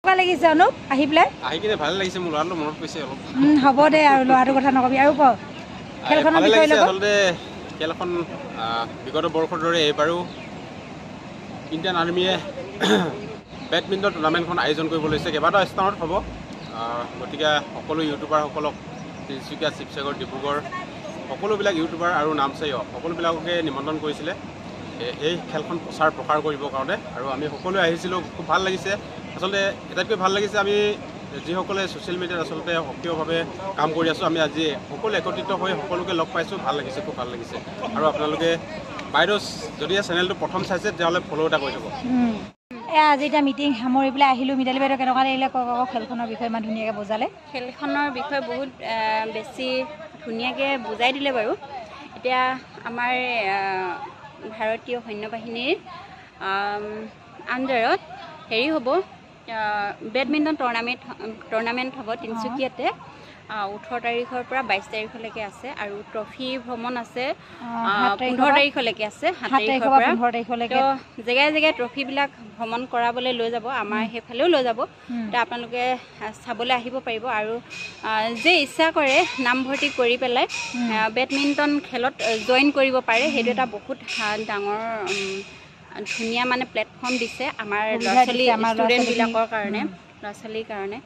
কেনেকুৱা লাগিছে অনুপ আহি পেলাই আহি কিনে ভাল লাগিছে মোৰ ল'ৰাটো মনত পৰিছে অলপ হ'ব দে আৰু ল'ৰাটোৰ কথা নকবি আৰু ক খেলখনৰ বিষয়ে ল'ব আচলতে খেলখন বিগত বৰ্ষৰ দৰে এইবাৰো ইণ্ডিয়ান আৰ্মিয়ে বেডমিণ্টন টুৰ্ণামেণ্টখন আয়োজন কৰিব লৈছে কেইবাটাও স্থানত হ'ব গতিকে সকলো ইউটিউবাৰসকলক তিনিচুকীয়া শিৱসাগৰ ডিব্ৰুগড় সকলোবিলাক ইউটিউবাৰ আৰু নামচায়ী সকলোবিলাককে নিমন্ত্ৰণ কৰিছিলে এই খেলখন প্ৰসাৰ কৰিবৰ কাৰণে আৰু আমি সকলোৱে আহিছিলোঁ খুব ভাল লাগিছে আচলতে এটাতকৈ ভাল লাগিছে আমি যিসকলে ছ'চিয়েল মিডিয়াত আচলতে সক্ৰিয়ভাৱে কাম কৰি আছোঁ আমি আজি সকলো একত্ৰিত হৈ সকলোকে লগ পাইছোঁ ভাল লাগিছে খুব ভাল লাগিছে আৰু আপোনালোকে বাইদেউ যদিহে চেনেলটো প্ৰথম চাইছে তেতিয়াহ'লে ফ'ল' এটা কৰি দিব আজি এতিয়া মিটিং সামৰি পেলাই আহিলোঁ মিতালী বাইদেউ কেনেকুৱা লাগিলে কওক খেলখনৰ বিষয়ে ইমান ধুনীয়াকৈ বুজালে খেলখনৰ বিষয়ে বহুত বেছি ধুনীয়াকৈ বুজাই দিলে বাৰু এতিয়া আমাৰ ভাৰতীয় সৈন্যবাহিনীৰ আণ্ডাৰত হেৰি হ'ব বেডমিণ্টন টুৰ্ণামেণ্ট হ'ব তিনিচুকীয়াতে 18 তাৰিখৰ পৰা 22 তাৰিখলৈকে আছে আৰু ট্ৰফি ভ্ৰমণ আছে 15 তাৰিখলৈকে আছে 7 তাৰিখৰ পৰা জেগাই জেগাই ট্ৰফিবিলাক ভ্ৰমণ কৰাবলৈ লৈ যাব আমাৰ সেইফালেও লৈ যাব তো আপোনালোকে চাবলৈ আহিব পাৰিব আৰু যে ইচ্ছা কৰে নামভৰ্তি কৰি পেলাই বেডমিণ্টন খেলত জইন কৰিব পাৰে সেইটো এটা বহুত ডাঙৰ ধুনীয়া মানে প্লেটফৰ্ম দিছে আমাৰ ল'ৰা ছোৱালী ষ্টুডেণ্টবিলাকৰ কাৰণে ল'ৰা ছোৱালীৰ কাৰণে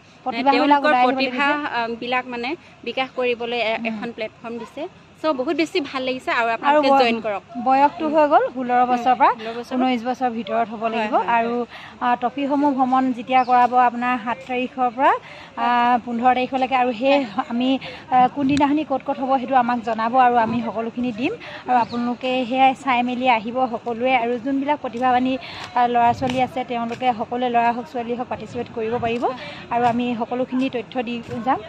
তেওঁলোকৰ প্ৰতিভাবিলাক মানে বিকাশ কৰিবলৈ এখন প্লেটফৰ্ম দিছে চ' বহুত বেছি ভাল লাগিছে আৰু আপোনালোকে জইন কৰক বয়সটো হৈ গ'ল 16 বছৰৰ পৰা 19 বছৰৰ ভিতৰত হ'ব লাগিব আৰু ট্ৰফিসমূহ ভ্ৰমণ যেতিয়া কৰাব আপোনাৰ 7 তাৰিখৰ পৰা 15 তাৰিখলৈকে আৰু সেই আমি কোনদিনাখনি ক'ত হ'ব সেইটো আমাক জনাব আৰু আমি সকলোখিনি দিম আৰু আপোনালোকে সেয়াই চাই মেলি আহিব সকলোৱে আৰু যোনবিলাক প্ৰতিভাৱানী ল'ৰা ছোৱালী আছে তেওঁলোকে সকলোৱে ল'ৰা হওক ছোৱালী হওক পাৰ্টিচিপেট কৰিব পাৰিব আৰু আমি সকলোখিনি তথ্য দি যাম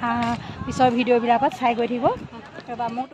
পিছৰ ভিডিঅ'বিলাকত চাই গৈ থাকিব